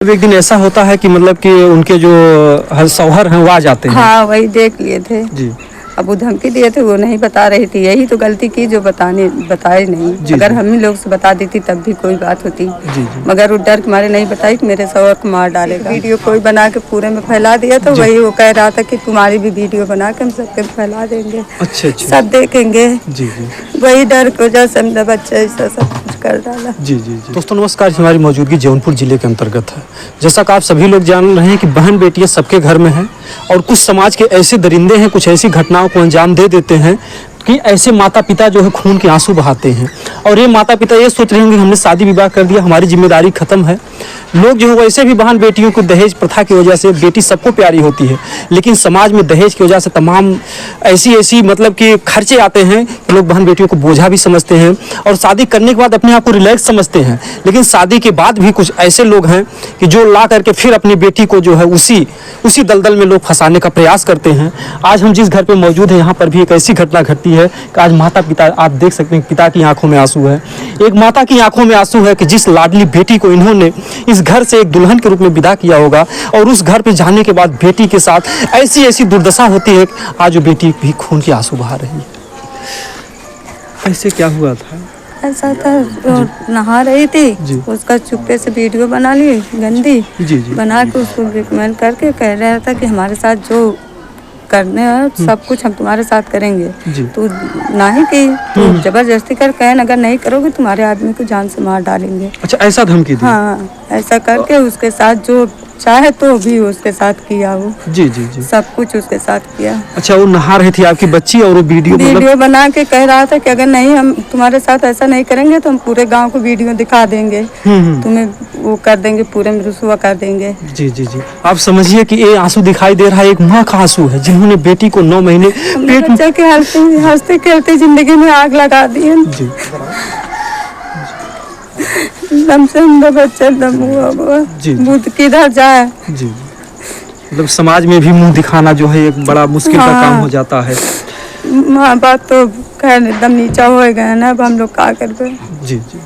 एक दिन ऐसा होता है कि मतलब कि उनके जो शौहर हैं वो आ जाते हैं। हाँ, वही देख लिए थे। जी अब वो धमकी दिए थे, वो नहीं बता रही थी। यही तो गलती की जो बताए नहीं। जी, अगर जी। हम ही लोग से बता देती तब भी कोई बात होती। जी जी मगर वो डर के मारे नहीं बताई कि मेरे शौहर को मार डालेगा। वीडियो कोई बना के पूरे में फैला दिया तो जी। वही वो कह रहा था कि तुम्हारी भी वीडियो बना के हम सबके फैला देंगे, अच्छा अच्छा। सब देखेंगे। जी जी वही डर की वजह से मेरा बच्चा ऐसा सब कुछ कर डाला। जी जी जी। दोस्तों नमस्कार, हमारी मौजूदगी जौनपुर जिले के अंतर्गत है। जैसा कि आप सभी लोग जान रहे हैं कि बहन बेटियां सबके घर में हैं और कुछ समाज के ऐसे दरिंदे हैं, कुछ ऐसी घटनाओं को अंजाम दे देते हैं कि ऐसे माता पिता जो है खून के आंसू बहाते हैं। और ये माता पिता ये सोच रहे होंगे हमने शादी विवाह कर दिया, हमारी जिम्मेदारी खत्म है। लोग जो है वैसे भी बहन बेटियों को दहेज प्रथा की वजह से, बेटी सबको प्यारी होती है लेकिन समाज में दहेज की वजह से तमाम ऐसी मतलब कि खर्चे आते हैं कि लोग बहन बेटियों को बोझा भी समझते हैं और शादी करने के बाद अपने आप को रिलैक्स समझते हैं। लेकिन शादी के बाद भी कुछ ऐसे लोग हैं कि जो ला करके फिर अपनी बेटी को जो है उसी दलदल में लोग फंसाने का प्रयास करते हैं। आज हम जिस घर पे मौजूद हैं यहाँ पर भी एक ऐसी घटना घटती है कि आज माता पिता, आप देख सकते हैं पिता की आंखों में आंसू है, एक माता की आंखों में आंसू है कि जिस लाडली बेटी को इन्होंने इस घर से एक दुल्हन के रूप में विदा किया होगा और उस घर पे जाने के बाद बेटी के साथ ऐसी दुर्दशा होती है कि आज वो बेटी भी खून के आंसू बहा रही है। ऐसे क्या हुआ था? ऐसा था, वो नहा रही थी, उसका चुप्पे से वीडियो बना ली गंदी। जी जी बना के उसको रिकमेंड करके कह रहा था कि हमारे साथ जो करने हैं सब कुछ हम तुम्हारे साथ करेंगे। तो नहीं की तो जबरदस्ती कर कहे अगर नहीं करोगे तुम्हारे आदमी को जान से मार डालेंगे। अच्छा, ऐसा धमकी दी? हाँ, ऐसा करके उसके साथ जो चाहे तो भी उसके साथ किया वो। जी जी जी, सब कुछ उसके साथ किया। अच्छा, वो नहा रही थी आपकी बच्ची और वो वीडियो बना के कह रहा था कि अगर नहीं हम तुम्हारे साथ ऐसा नहीं करेंगे तो हम पूरे गांव को वीडियो दिखा देंगे, तुम्हें वो कर देंगे, पूरे में रुसवा कर देंगे। जी जी जी, आप समझिए कि ये आंसू दिखाई दे रहा है, एक माँ का आंसू है जिन्होंने बेटी को 9 महीने पेट बच्चा के हंसते खेलते जिंदगी में आग लगा दी है। दम से बच्चा दम हुआ बुद्ध किधर जाए। जी, मतलब समाज में भी मुंह दिखाना जो है एक बड़ा मुश्किल का काम हो जाता है। माँ बाप तो खैर एकदम नीचा हो गए ना, अब हम लोग क्या कर पाए। जी जी,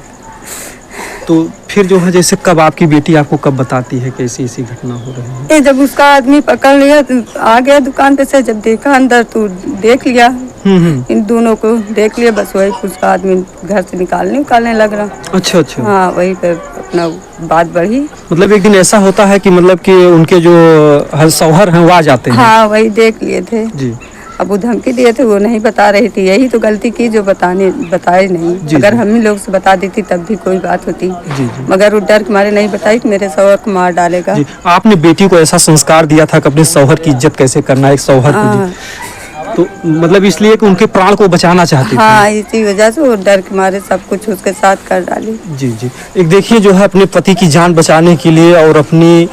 तो फिर जो है जैसे कब आपकी बेटी आपको कब बताती है कि ऐसी घटना हो रही है? जब उसका आदमी पकड़ लिया तो आ गया दुकान पे से, जब देखा अंदर तो देख लिया, इन दोनों को देख लिया, बस वही उसका आदमी घर से निकालने लग रहा। अच्छा अच्छा, हाँ, वही पे अपना बात बढ़ी। मतलब एक दिन ऐसा होता है कि मतलब कि उनके जो शौहर हैं वो आ जाते हैं। हाँ, वही देख लिए थे। जी, अब वो धमकी दिए थे, वो नहीं बता रही थी। यही तो गलती की जो बताए नहीं। अगर हम ही लोग से बता देती तब भी कोई बात होती। जी, जी। मगर वो डर के मारे नहीं बताई कि मेरे शौहर को मार डालेगा। आपने बेटी को ऐसा संस्कार दिया था कि अपने शौहर की इज्जत कैसे करना है, एक शौहर को, तो मतलब इसलिए कि उनके प्राण को बचाना चाहती थी। हाँ, इसी वजह से वो डर के मारे सब कुछ उसके साथ कर डाली। जी जी, एक देखिए जो है अपने पति की जान बचाने के लिए और अपनी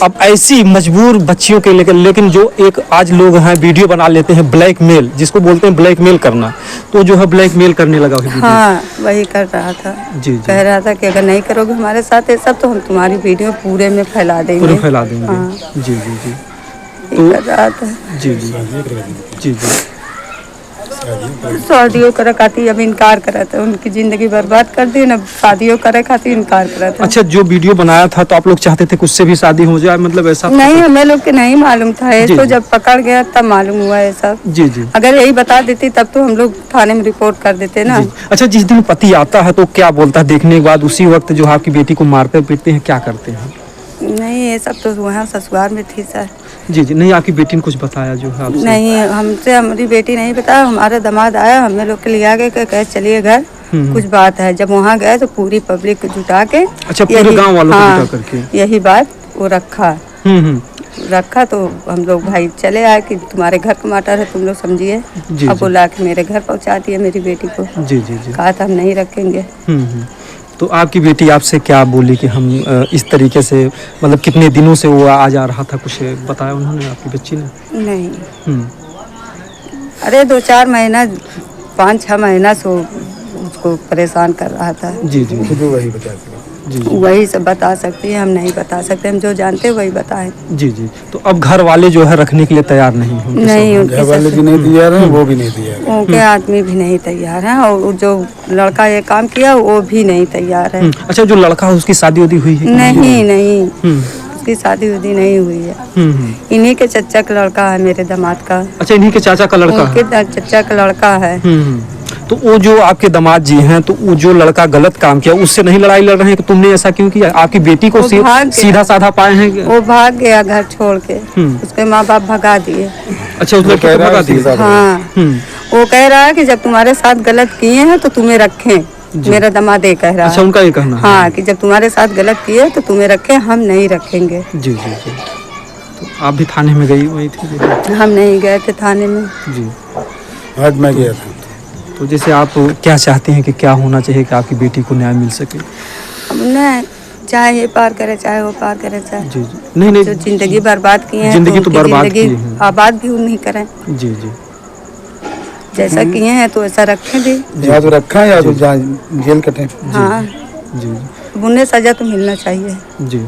अब ऐसी मजबूर बच्चियों के लेकिन जो एक आज लोग हैं वीडियो बना लेते हैं ब्लैकमेल, जिसको बोलते हैं ब्लैकमेल करना, तो जो है ब्लैकमेल करने लगा। हाँ, वही कर रहा था। जी, कह रहा था कि अगर नहीं करोगे हमारे साथ ये सब तो हम तुम्हारी वीडियो पूरे में फैला देंगे। हाँ। जी जी जी, तो कर रहा था। जी जी जी जी, शादियों कर खाती अब इनकार करा था, उनकी जिंदगी बर्बाद कर दी ना, शादियों करे खाती इनकार करा था। अच्छा, जो वीडियो बनाया था तो आप लोग चाहते थे कि उससे भी शादी हो जाए, मतलब ऐसा? नहीं, हमें लोग के नहीं मालूम था ये, तो जब पकड़ गया तब मालूम हुआ ये सब। जी जी, अगर यही बता देती तब तो हम लोग थाने में रिपोर्ट कर देते ना। अच्छा, जिस दिन पति आता है तो क्या बोलता है देखने के बाद? उसी वक्त जो आपकी बेटी को मारते पीटते हैं, क्या करते हैं? नहीं, ये सब तो वहाँ ससुराल में थी सर। जी जी, नहीं आपकी बेटी ने कुछ बताया जो है आपसे? नहीं, हमसे हमारी बेटी नहीं बताया। हमारा दामाद आया, हमें लोग के लिए आ गए, कहे चलिए घर, कुछ बात है। जब वहाँ गए तो पूरी पब्लिक को जुटा के, अच्छा, पूरे गांव वालों को जुटा करके यही बात वो रखा तो हम लोग भाई चले आए कि तुम्हारे घर का मैटर है, तुम लोग समझिए। अब बुला के मेरे घर पहुँचा दिया मेरी बेटी को। जी जी जी, कहा था हम नहीं रखेंगे। तो आपकी बेटी आपसे क्या बोली कि हम इस तरीके से, मतलब कितने दिनों से वो आ जा रहा था, कुछ बताया उन्होंने आपकी बच्ची ने? नहीं, अरे 2-4 महीना 5-6 महीना से उसको परेशान कर रहा था। जी जी, वही बता जी। वही सब बता सकती है, हम नहीं बता सकते। हम जो जानते हैं वही बताएं। जी जी। तो अब घर वाले जो है रखने के लिए तैयार नहीं हो? नहीं, घर वाले भी नहीं तैयार हैं, वो भी नहीं तैयार है। उनके आदमी भी नहीं तैयार है, और जो लड़का ये काम किया वो भी नहीं तैयार है। अच्छा, जो लड़का है उसकी शादी उदी हुई है? नहीं, उसकी शादी उदी नहीं हुई है। इन्हीं के चचा का लड़का है, मेरे दामाद का। अच्छा, इन्हीं के चाचा का लड़का है? उनके चचा का लड़का है। तो वो जो आपके दामाद जी हैं, तो वो जो लड़का गलत काम किया उससे नहीं लड़ाई लड़ रहे हैं कि तुमने ऐसा क्यों किया? आपकी बेटी को सीधा साधा पाए हैं? वो भाग गया घर छोड़ के, उसके माँ बाप भगा दिए। अच्छा, उस लड़के को भगा दिए? हाँ, वो कह रहा है कि जब तुम्हारे साथ गलत किए हैं तो तुम्हें रखें। मेरा दामाद ये कह रहा है। अच्छा, उनका ये कहना है? हाँ, कि जब तुम्हारे साथ गलत किए तो तुम्हें रखें, हम नहीं रखेंगे। जी जी जी। तो आप भी थाने में गई हुई थी? हम नहीं गए थे थाने में। जी, आज मैं गया था। तो जैसे आप क्या चाहते हैं कि क्या होना चाहिए कि आपकी बेटी को न्याय मिल सके? हमने चाहे ये पार करे चाहे वो पार करे, चाहे जी जी। नहीं, जो जिंदगी बर्बाद किए हैं, जिंदगी तो बर्बाद जिंदगी की है। आबाद भी उन्हीं करें। जी जी। जैसा किए हैं तो ऐसा रखें भी। या तो रखा या तो जेल कटे। हाँ जी उन्हें सजा तो मिलना चाहिए। जी।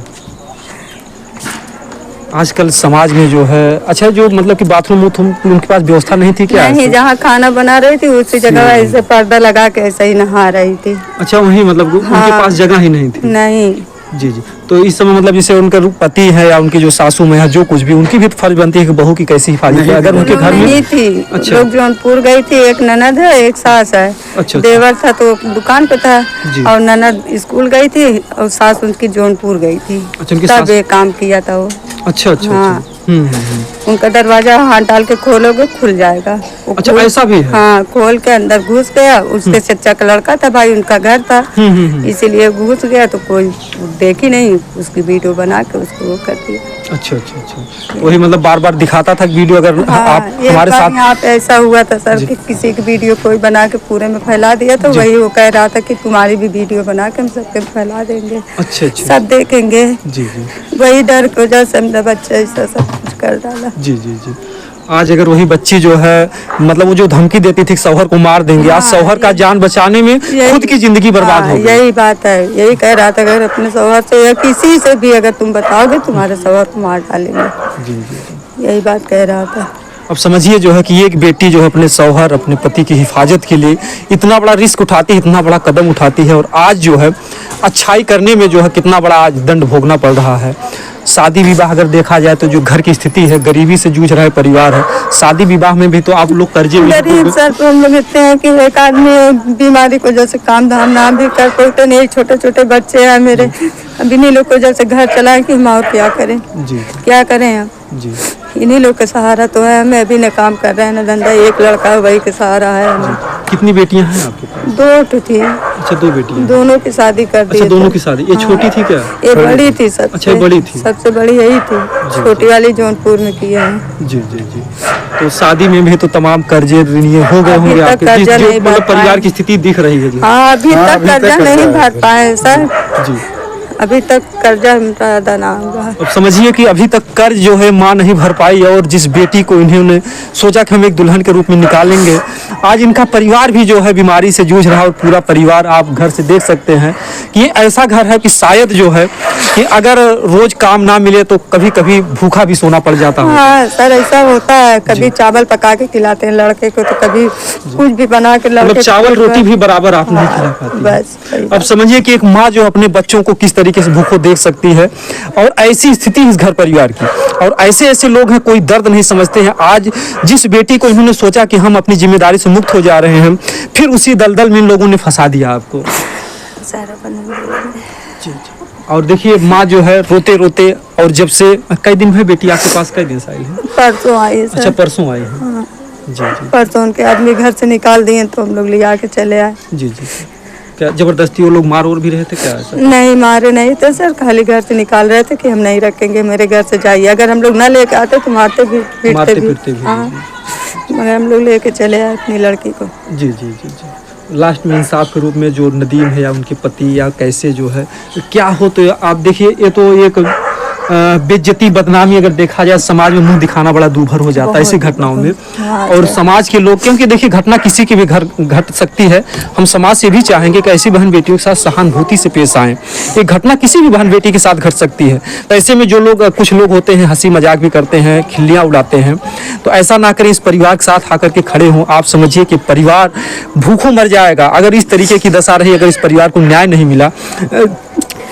आजकल समाज में जो है, अच्छा, जो मतलब कि बाथरूम उनके पास व्यवस्था नहीं थी क्या? नहीं, जहाँ खाना बना रही थी उसी जगह ऐसे पर्दा लगा के ऐसे ही नहा रही थी। अच्छा, वहीं मतलब उनके पास जगह ही नहीं थी? नहीं। जी जी। तो इस समय मतलब जैसे उनका पति है या उनकी जो सासू में है, जो कुछ भी, उनकी भी फर्ज बनती है कि बहू की कैसी हिफाजत है अगर उनके घर में नहीं थी। अच्छा। लोग जौनपुर गई थी, एक ननद है एक सास है। अच्छा। देवर था तो दुकान पे था, जी। और ननद स्कूल गई थी और सास उनकी जौनपुर गई थी। अच्छा, उनकी तब ये काम किया था वो। अच्छा अच्छा। हाँ। उनका दरवाजा हाथ डाल के खोलोगे खुल जाएगा। अच्छा, ऐसा भी है? हाँ, खोल के अंदर घुस गया। उसके चचा का लड़का था भाई, उनका घर था, इसीलिए घुस गया तो कोई देखी नहीं, उसकी वीडियो बना के उसको वो कर दिया। अच्छा अच्छा अच्छा। वही मतलब बार बार दिखाता था वीडियो, अगर आप हमारे साथ यहाँ पे ऐसा हुआ था सर कि किसी की वीडियो कोई बना के पूरे में फैला दिया, तो वही वो कह रहा था कि तुम्हारी भी वीडियो बना के हम सबके फैला देंगे। अच्छा अच्छा। सब देखेंगे। जी जी। वही डर की वजह से हमने बच्चा ऐसा सब कुछ कर डाला। जी जी जी। आज अगर वही बच्ची जो है, मतलब वो जो धमकी देती थी शौहर को मार देंगे, आज शौहर का जान बचाने में खुद की जिंदगी बर्बाद हो गई। यही बात है, यही कह रहा था अगर अपने शौहर से या किसी से भी अगर तुम बताओगे तुम्हारे शौहर को मार डालेंगे। जी जी। यही बात कह रहा था। अब समझिए जो है कि एक बेटी जो है अपने शौहर, अपने पति की हिफाजत के लिए इतना बड़ा रिस्क उठाती है, इतना बड़ा कदम उठाती है, और आज जो है अच्छाई करने में जो है कितना बड़ा आज दंड भोगना पड़ रहा है। शादी विवाह अगर देखा जाए तो जो घर की स्थिति है, गरीबी से जूझ रहा है परिवार है, शादी विवाह में भी तो आप लोग कर्जे में गरीब सर तो हम लोग इतने हैं कि एक आदमी बीमारी को जैसे काम धाम ना भी कर पाते नहीं, छोटे छोटे बच्चे हैं मेरे, अब इन्हीं लोग को जैसे घर चलाएं कि हम और क्या करें। जी। क्या करें हम? जी। इन्हीं लोग का सहारा तो है, हमें अभी न काम कर रहे हैं न धंधा, एक लड़का है वही का सहारा है हमें। कितनी बेटियां हैं आपके पास? 2 थी। अच्छा, 2 बेटियां। दोनों की शादी कर दी। अच्छा, दोनों की शादी। ये छोटी थी क्या? ये बड़ी थी सबसे। अच्छा, बड़ी थी। सबसे बड़ी यही थी, छोटी वाली जौनपुर में की है। जी जी जी। तो शादी में भी तो तमाम कर्जे ऋणीय हो गए होंगे आपके, मतलब परिवार की स्थिति दिख रही है जी। हाँ, अभी तक कर्जा नहीं भर पाए सर। जी। अभी तक कर्जा अदा ना हुआ। अब समझिए कि अभी तक कर्ज जो है माँ नहीं भर पाई, और जिस बेटी को इन्होंने सोचा कि हम एक दुल्हन के रूप में निकालेंगे, आज इनका परिवार भी जो है बीमारी से जूझ रहा है। और पूरा परिवार आप घर से देख सकते हैं कि ये ऐसा घर है कि शायद जो है कि अगर रोज काम ना मिले तो कभी कभी भूखा भी सोना पड़ जाता है। हाँ सर, ऐसा होता है, कभी चावल पका के खिलाते हैं लड़के को, तो कभी कुछ भी बना के लड़के मतलब चावल रोटी भी बराबर आप नहीं खिला पाती। बस अब समझिए कि एक माँ जो अपने बच्चों को किस तरीके से भूखों देख सकती है, और ऐसी स्थिति इस घर परिवार की, और ऐसे ऐसे लोग हैं कोई दर्द नहीं समझते हैं। आज जिस बेटी को इन्होंने सोचा कि हम अपनी जिम्मेदारी से मुक्त हो जा रहे हैं, फिर उसी दलदल में इन लोगों ने फंसा दिया आपको। जी। और देखिए माँ जो है रोते रोते, और जब से कई दिन हुए बेटी आपके पास, कई दिन से आई है? परसों आई है सर। अच्छा, परसों आई है। हाँ। जी जी। परसों उनके आदमी घर से निकाल दिए तो हम लोग ले आके चले आए। जी जी। क्या जबरदस्ती वो लोग मार और भी रहे थे क्या ऐसा? नहीं, मारे नहीं थे सर, खाली घर से निकाल रहे थे कि हम नहीं रखेंगे, मेरे घर से जाइए। अगर हम लोग ना लेके आते तो मारते भी पीटते भी। हाँ, मगर हम लोग लेके चले आए अपनी लड़की को। जी जी जी जी। लास्ट में इंसाफ के रूप में जो नदीम है या उनके पति या कैसे जो है क्या हो, तो आप देखिए ये तो एक बेइज्जती बदनामी अगर देखा जाए समाज में मुंह दिखाना बड़ा दूभर हो जाता है ऐसी घटनाओं में। और समाज के लोग, क्योंकि देखिए घटना किसी के भी घर घट सकती है, हम समाज से भी चाहेंगे कि ऐसी बहन बेटियों के साथ सहानुभूति से पेश आएं। एक घटना किसी भी बहन बेटी के साथ घट सकती है, तो ऐसे में जो लोग, कुछ लोग होते हैं हंसी मजाक भी करते हैं, खिल्लियाँ उड़ाते हैं, तो ऐसा ना करें। इस परिवार के साथ आकर के खड़े हों। आप समझिए कि परिवार भूखों मर जाएगा अगर इस तरीके की दशा रही, अगर इस परिवार को न्याय नहीं मिला।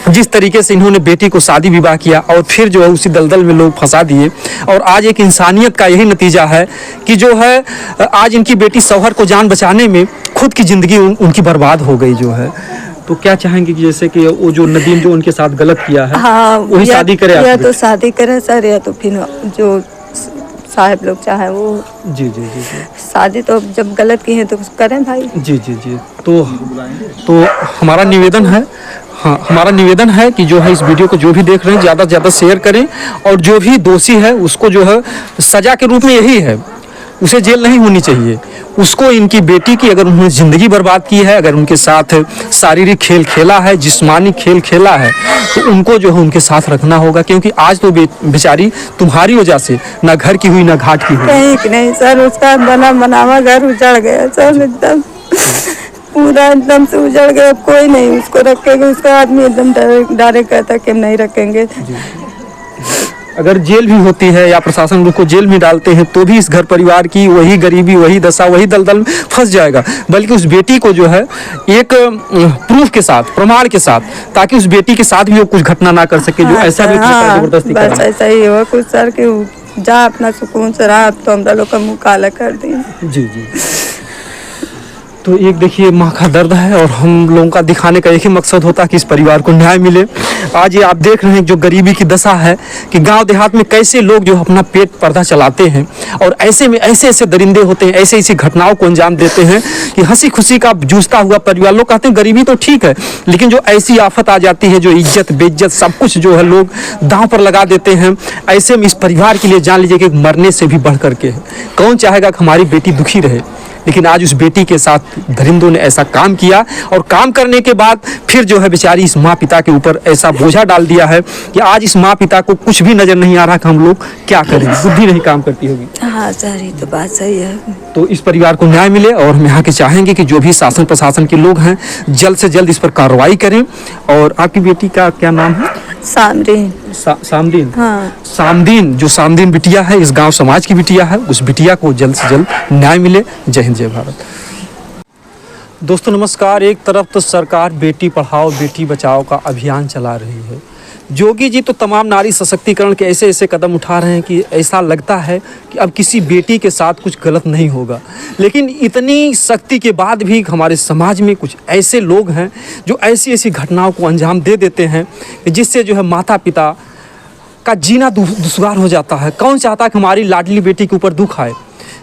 जिस तरीके से इन्होंने बेटी को शादी विवाह किया और फिर जो है उसी दलदल में लोग फंसा दिए, और आज एक इंसानियत का यही नतीजा है कि जो है आज इनकी बेटी शौहर को जान बचाने में खुद की ज़िंदगी उनकी बर्बाद हो गई जो है। तो क्या चाहेंगे कि जैसे कि वो जो नदीम जो उनके साथ गलत किया है, हाँ, वही शादी करे? या तो शादी करे सर, या तो फिर जो साहब लोग चाहे वो। जी जी जी जी शादी तो जब गलत की है तो करें भाई। जी जी जी तो हमारा निवेदन है, हाँ हमारा निवेदन है कि जो है इस वीडियो को जो भी देख रहे हैं ज़्यादा से ज़्यादा शेयर करें, और जो भी दोषी है उसको जो है सज़ा के रूप में यही है, उसे जेल नहीं होनी चाहिए। उसको, इनकी बेटी की अगर उन्होंने ज़िंदगी बर्बाद की है, अगर उनके साथ शारीरिक खेल खेला है, जिस्मानी खेल खेला है, तो उनको जो है उनके साथ रखना होगा। क्योंकि आज तो बेचारी तुम्हारी वजह से ना घर की हुई ना घाट की हुई। नहीं सर, उसका बना बनावा घर उजड़ गया सर, एकदम पूरा एकदम से उजड़ गया। कोई नहीं उसको रखेगा, उसका आदमी एकदम डायरेक्ट कहता कि हम नहीं रखेंगे। अगर जेल भी होती है या प्रशासन उसको जेल में डालते हैं तो भी इस घर परिवार की वही गरीबी, वही दशा, वही दलदल में फंस जाएगा। बल्कि उस बेटी को जो है एक प्रूफ के साथ, प्रमाण के साथ, ताकि उस बेटी के साथ भी वो कुछ घटना ना कर सके जो ऐसा भी जबरदस्ती करे। बस ऐसा ही हुआ कुछ सर कि जा अपना सुकून से रहा, तो हम लोग का मुँह काला कर दिया। जी जी। तो एक देखिए माँ का दर्द है, और हम लोगों का दिखाने का एक ही मकसद होता है कि इस परिवार को न्याय मिले। आज ये आप देख रहे हैं जो गरीबी की दशा है कि गांव देहात में कैसे लोग जो अपना पेट पर्दा चलाते हैं, और ऐसे में ऐसे ऐसे दरिंदे होते हैं, ऐसे ऐसी घटनाओं को अंजाम देते हैं कि हंसी खुशी का जूझता हुआ परिवार। लोग कहते हैं गरीबी तो ठीक है, लेकिन जो ऐसी आफत आ जाती है, जो इज्जत बेइज्जत सब कुछ जो है लोग दांव पर लगा देते हैं, ऐसे में इस परिवार के लिए जान लीजिए कि मरने से भी बढ़ करके है। कौन चाहेगा कि हमारी बेटी दुखी रहे, लेकिन आज उस बेटी के साथ दरिंदों ने ऐसा काम किया, और काम करने के बाद फिर जो है बेचारी इस माँ पिता के ऊपर ऐसा बोझा डाल दिया है कि आज इस माँ पिता को कुछ भी नजर नहीं आ रहा कि हम लोग क्या करें, बुद्धि नहीं काम करती होगी। हाँ सर, ये तो बात सही है। तो इस परिवार को न्याय मिले, और हम यहाँ के चाहेंगे कि जो भी शासन प्रशासन के लोग हैं जल्द से जल्द इस पर कार्रवाई करें। और आपकी बेटी का क्या नाम है? सामदीन। सामदीन। हाँ। सामदीन, जो सामदीन बिटिया है, इस गांव समाज की बिटिया है, उस बिटिया को जल्द से जल्द न्याय मिले। जय हिंद, जय भारत। दोस्तों नमस्कार। एक तरफ तो सरकार बेटी पढ़ाओ बेटी बचाओ का अभियान चला रही है, जोगी जी तो तमाम नारी सशक्तिकरण के ऐसे ऐसे कदम उठा रहे हैं कि ऐसा लगता है कि अब किसी बेटी के साथ कुछ गलत नहीं होगा। लेकिन इतनी शक्ति के बाद भी हमारे समाज में कुछ ऐसे लोग हैं जो ऐसी ऐसी घटनाओं को अंजाम दे देते हैं जिससे जो है माता पिता का जीना दुश्वार हो जाता है। कौन चाहता है कि हमारी लाडली बेटी के ऊपर दुख आए?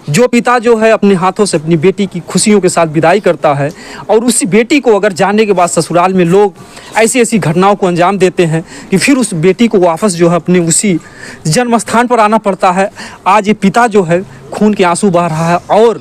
जो पिता जो है अपने हाथों से अपनी बेटी की खुशियों के साथ विदाई करता है, और उसी बेटी को अगर जाने के बाद ससुराल में लोग ऐसी ऐसी घटनाओं को अंजाम देते हैं कि फिर उस बेटी को वापस जो है अपने उसी जन्म स्थान पर आना पड़ता है। आज ये पिता जो है खून के आंसू बहा रहा है, और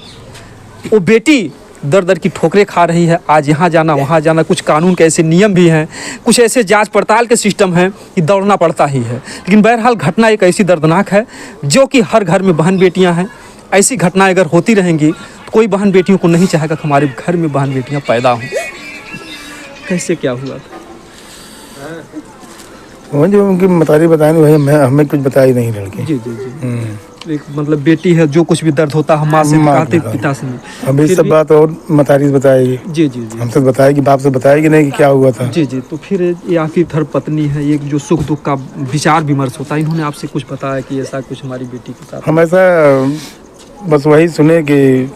वो बेटी दर दर की ठोकरें खा रही है। आज यहाँ जाना वहाँ जाना, कुछ कानून के ऐसे नियम भी हैं, कुछ ऐसे जांच पड़ताल के सिस्टम हैं कि दौड़ना पड़ता ही है। लेकिन बहरहाल घटना एक ऐसी दर्दनाक है जो कि हर घर में बहन बेटियाँ हैं। ऐसी घटनाएं अगर होती रहेंगी तो कोई बहन बेटियों को नहीं चाहेगा कि हमारे घर में बहन बेटियां पैदा हों। कैसे क्या हुआ था? वो जो उनकी मतारी बताए भाई, हमें कुछ बताई नहीं लड़की। जी जी जी। एक मतलब बेटी है, जो कुछ भी दर्द होता है माँ से बताते, पिता से नहीं। अभी सब बात और मतारी बताएगी। जी जी जी। हमसे बताएगी, बाप से बताएगी नहीं कि क्या हुआ था। जी जी। तो फिर ये आपकी धर्मपत्नी है, एक जो सुख दुख का विचार विमर्श होता है, इन्होंने आपसे कुछ बताया कि ऐसा कुछ हमारी बेटी के साथ? हम ऐसा बस वही सुने कि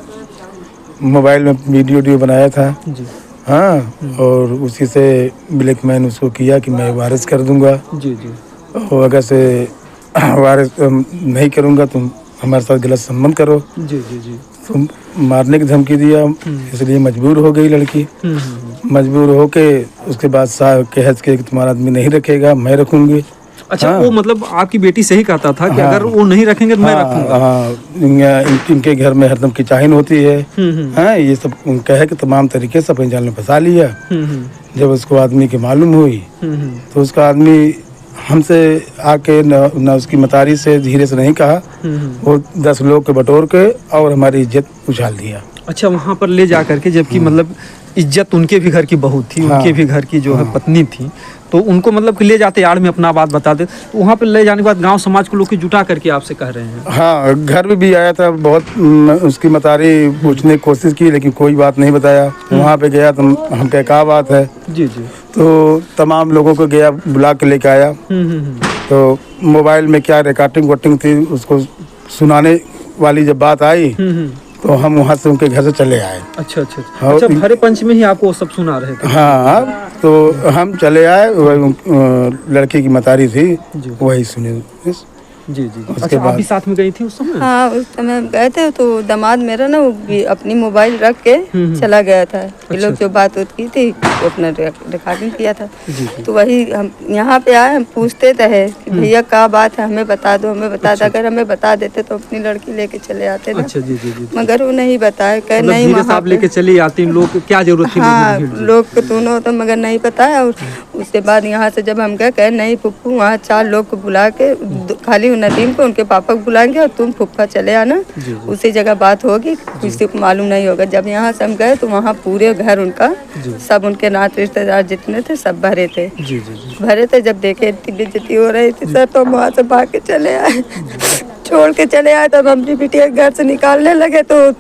मोबाइल में वीडियो बनाया था जी। हाँ, और उसी से ब्लैकमेल उसको किया कि मैं वारिस कर दूंगा। जी जी। और अगर से वारिस नहीं करूंगा तुम हमारे साथ गलत संबंध करो। जी जी जी। तुम मारने की धमकी दिया, इसलिए मजबूर हो गई लड़की। मजबूर होके उसके बाद साहब कहत के तुम्हारा आदमी नहीं रखेगा, मैं रखूंगी। अच्छा। हाँ। वो मतलब आपकी बेटी सही कहता था कि हाँ। अगर वो नहीं रखेंगे तो मैं रखूंगा। हाँ, इनके घर में हरदम किचाइन होती है। हाँ, ये सब कहे कि तमाम तरीके से अपने जाल में फंसा लिया। जब उसको आदमी की मालूम हुई तो उसका आदमी हमसे आके न उसकी मतारी से धीरे से नहीं कहा, वो 10 लोग के बटोर के और हमारी इज्जत उछाल दिया। अच्छा, वहाँ पर ले जा करके, जबकि मतलब इज्जत उनके भी घर की बहू थी, उनके भी घर की जो है पत्नी थी, तो उनको मतलब कि ले जाते आड़ में अपना बात बता दे, तो वहाँ पर ले जाने के बाद गांव समाज को लोग की जुटा करके आपसे कह रहे हैं। हाँ, घर में भी आया था, बहुत उसकी मतारी पूछने की कोशिश की, लेकिन कोई बात नहीं बताया। वहाँ पे गया तो हम कहे क्या बात है, जी जी, तो तमाम लोगों को गया बुला के लेके आया। तो मोबाइल में क्या रिकॉर्डिंग वोटिंग थी, उसको सुनाने वाली जब बात आई तो हम वहाँ से उनके घर से चले आए। अच्छा अच्छा अच्छा, अच्छा हरे पंच में ही आपको वो सब सुना रहे थे? हाँ, तो हम चले आए, लड़की की मतारी थी, वही सुने। जी जी, अच्छा आप भी साथ में गई थी उस समय? हाँ, उस समय गए थे, तो दामाद मेरा ना वो भी अपनी मोबाइल रख के चला गया था। ये लोग जो बात की थी वो अपना रिकॉर्डिंग किया था। तो वही हम यहाँ पे आए, हम पूछते रहे कि भैया क्या बात है, हमें बता दो, हमें बता दो। अगर हमें बता देते तो अपनी लड़की लेके चले आते ना। अच्छा जी जी जी, मगर वो नहीं बताया, कहे नहीं वहाँ लेके चली आती, लोग क्या जरूरत थी? हाँ, लोग को दोनों तो मगर नहीं बताया। और उसके बाद यहाँ से जब हम गए, कहे नहीं फुप्पू, वहाँ 4 लोग को बुला के, खाली नदीम को उनके पापा को बुलाएंगे और तुम फुप्पा चले आना, उसी जगह बात होगी, किसी को मालूम नहीं होगा। जब यहाँ से हम गए तो वहाँ पूरे घर उनका, सब उनके नात रिश्तेदार जितने थे सब भरे थे। भरे थे, जब देखे इतनी बेइज्जती हो रही थी सर, तो हम वहाँ से भाग के चले आए, छोड़ के चले आए। तब हम बिटिया घर से निकालने लगे तो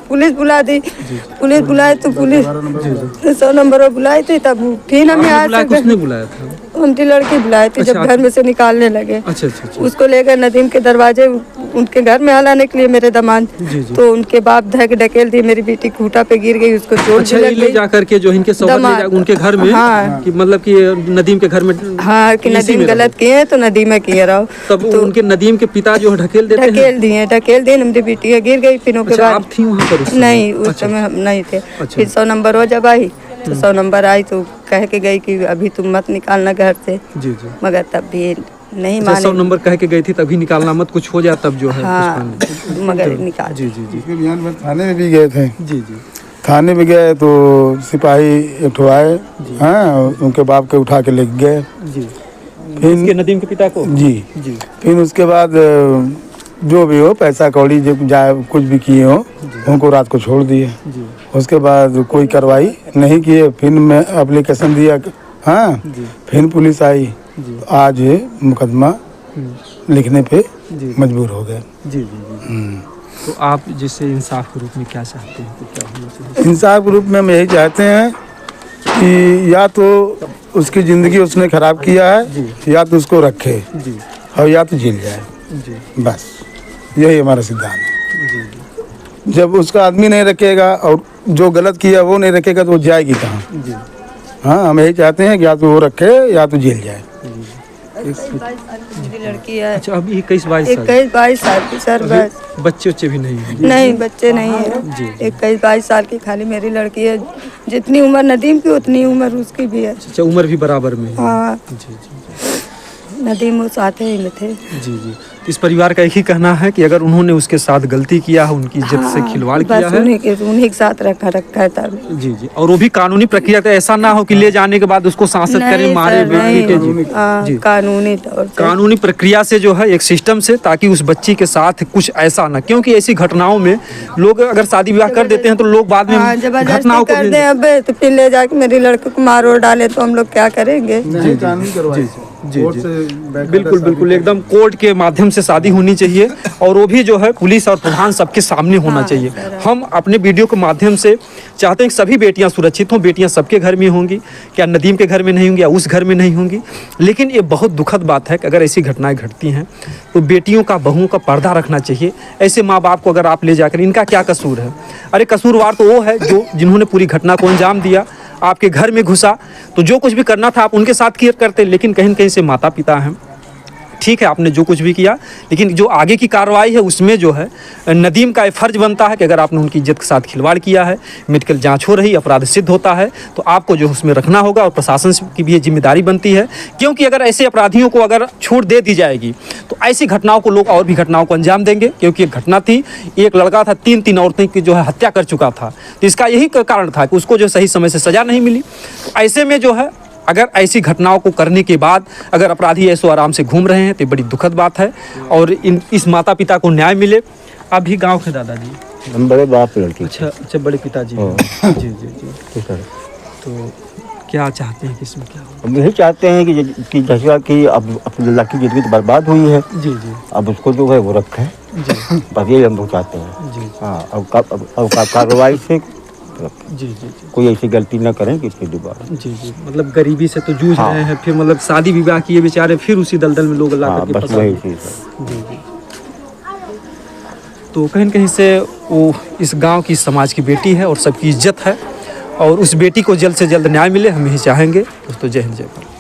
पुलिस बुला दी। पुलिस बुलाई तो पुलिस 100 नंबर बुलाई थी, तब फिर हमें आया। किसने बुलाया था? उनकी लड़की बुलाई थी। जब घर में से निकालने लगे, अच्छा अच्छा, उसको लेकर नदीम के दरवाजे उनके घर में लाने के लिए मेरे दामाद, तो उनके बाप ढकेल दी, मेरी बेटी खूंटा पे गिर गई, उसको चोट ले जा करके जो इनके उनके घर में, हाँ, कि मतलब कि नदीम के घर में, हाँ, कि नदीम गलत किए तो नदीम में किए रहो। तब तो उनके नदीम के पिता जो ढकेल दिए, मेरी बेटी गिर गई। फिर उसके बाद आप थी वहाँ पर? नहीं, उस समय हम नहीं थे। फिर 100 नंबर हो जब आई तो 100 नंबर आई तो कह के गई कि अभी तुम मत निकालना घर से। जी जी, मगर तब भी नहीं माने। 100 नंबर कह के गई थी, तभी निकालना मत, कुछ हो जाए तब जो है। हाँ, मगर निकाल। जी जी जी, थाने में भी गए थे। जी जी, थाने में गए तो सिपाही एक आए, हाँ, उनके बाप के उठा के ले गए। जी, फिर नदीम के पिता को? जी जी, फिर उसके बाद जो भी हो, पैसा कौड़ी जो जाए कुछ भी किए हो, उनको रात को छोड़ दिए। उसके बाद कोई कार्रवाई नहीं किए। फिर मैं एप्लीकेशन दिया, हाँ, फिर पुलिस आई, आज मुकदमा लिखने पे मजबूर हो गए। जी जी, तो आप जिससे इंसाफ के रूप में क्या चाहते हैं, तो क्या होना चाहिए? इंसाफ के रूप में हम यही चाहते हैं कि या तो उसकी ज़िंदगी उसने ख़राब किया है, या तो उसको रखे, और या तो जेल जाए। बस यही हमारा सिद्धांत है। जब उसका आदमी नहीं रखेगा और जो गलत किया वो नहीं रखेगा तो वो जाएगी कहाँ? हाँ, हम यही चाहते हैं कि या तो वो रखे या तो जेल जाए। मेरी लड़की है। अच्छा, अभी 21-22 साल की सर। बस बच्चे भी नहीं हैं? नहीं, बच्चे नहीं है। 21-22 साल की खाली मेरी लड़की है। जितनी उम्र नदीम की उतनी उम्र उसकी भी है। अच्छा, उम्र भी बराबर में है? हाँ जी जी, नदीम वो साथ ही में थे। जी जी, इस परिवार का एक ही कहना है कि अगर उन्होंने उसके साथ गलती किया है, उनकी इज्जत से खिलवाड़ किया है, उन्हीं के साथ रखा है तब। जी जी, और वो भी कानूनी प्रक्रिया, तो ऐसा ना हो कि ले जाने के बाद उसको सांसद करें, मारे पीटे। जी, कानूनी प्रक्रिया से जो है, एक सिस्टम से, ताकि उस बच्ची के साथ कुछ ऐसा ना, क्योंकि ऐसी घटनाओं में लोग अगर शादी विवाह कर देते हैं तो लोग बाद में घटनाओं को कर दे, अब तो फिर ले जाके मेरी लड़की को मार और डाले तो हम लोग क्या करेंगे? जी जी, बिल्कुल बिल्कुल, एकदम कोर्ट के माध्यम से शादी होनी चाहिए, और वो भी जो है पुलिस और प्रधान सबके सामने होना चाहिए। हम अपने वीडियो के माध्यम से चाहते हैं कि सभी बेटियां सुरक्षित हों। बेटियां सबके घर में होंगी, क्या नदीम के घर में नहीं होंगी या उस घर में नहीं होंगी? लेकिन ये बहुत दुखद बात है कि अगर ऐसी घटनाएं घटती हैं तो बेटियों का, बहुओं का पर्दा रखना चाहिए। ऐसे माँ बाप को अगर आप ले जाकर, इनका क्या कसूर है? अरे कसूरवार तो वो है जिन्होंने पूरी घटना को अंजाम दिया, आपके घर में घुसा, तो जो कुछ भी करना था आप उनके साथ क्लियर करते। लेकिन कहीं न कहीं से माता पिता हैं, ठीक है, आपने जो कुछ भी किया, लेकिन जो आगे की कार्रवाई है उसमें जो है नदीम का फर्ज बनता है कि अगर आपने उनकी इज्जत के साथ खिलवाड़ किया है, मेडिकल जांच हो रही, अपराध सिद्ध होता है, तो आपको जो उसमें रखना होगा, और प्रशासन की भी ये जिम्मेदारी बनती है। क्योंकि अगर ऐसे अपराधियों को अगर छूट दे दी जाएगी तो ऐसी घटनाओं को लोग और भी घटनाओं को अंजाम देंगे। क्योंकि एक घटना थी, एक लड़का था 3 औरतें की जो है हत्या कर चुका था, तो इसका यही कारण था कि उसको जो सही समय से सज़ा नहीं मिली। तो ऐसे में जो है अगर ऐसी घटनाओं को करने के बाद अगर अपराधी ऐसो आराम से घूम रहे हैं तो बड़ी दुखद बात है। और इस माता पिता को न्याय मिले। आप भी गाँव के दादाजी? हम बड़े बाप लड़की। अच्छा, बड़े पिताजी हैं। जी जी जी। तो क्या चाहते हैं कि इसमें क्या हो? हम यही चाहते हैं कि जैसा कि अब लड़की की जिंदगी तो बर्बाद हुई है। जी जी। अब उसको जो है वो रखे जी। बस यही हम लोग चाहते हैं। जी। हाँ, अब कार्रवाई से जी जी। कोई ऐसी गलती ना करें कि इसके दोबारा। जी जी। मतलब गरीबी से तो जूझ रहे हैं, फिर मतलब शादी विवाह किए बेचारे, फिर उसी दलदल में लोग ला हाँ, करके बस फंसा वही दिए। चीज़ है। जी जी। तो कहीं न कहीं से वो इस गांव की समाज की बेटी है और सबकी इज्जत है, और उस बेटी को जल्द से जल्द न्याय मिले, हम यही चाहेंगे। दोस्तों, जय हिंद, जय भारत।